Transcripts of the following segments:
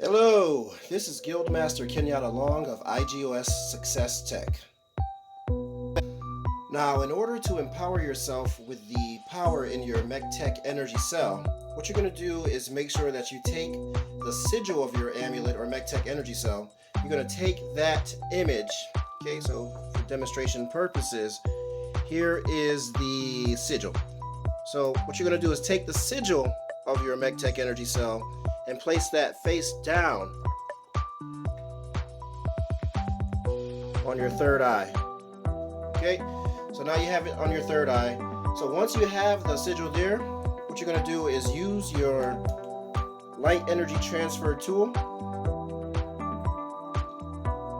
Hello, this is Guildmaster Kenyatta Long of IGOS Success Tech. Now, in order to empower yourself with the power in your MechTech energy cell, what you're going to do is make sure that you take the sigil of your amulet or MechTech energy cell. You're going to take that image. Okay, so for demonstration purposes, here is the sigil. So what you're going to do is take the sigil of your MechTech energy cell and place that face down on your third eye. Okay, so now you have it on your third eye. So once you have the sigil there, what you're going to do is use your light energy transfer tool.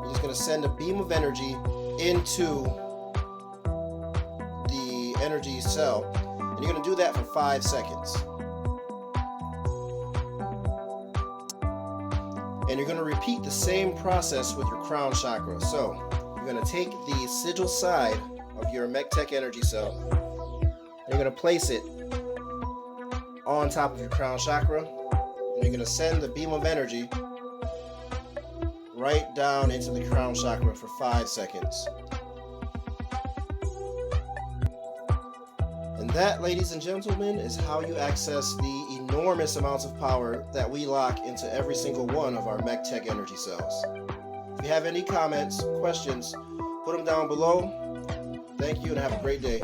You're just going to send a beam of energy into the energy cell, and you're going to do that for 5 seconds. And you're going to repeat the same process with your crown chakra. So you're going to take the sigil side of your MechTech energy cell, and you're going to place it on top of your crown chakra, and you're going to send the beam of energy right down into the crown chakra for 5 seconds. And that, ladies and gentlemen, is how you access the enormous amounts of power that we lock into every single one of our MechTech energy cells. If you have any comments, questions, put them down below. Thank you and have a great day.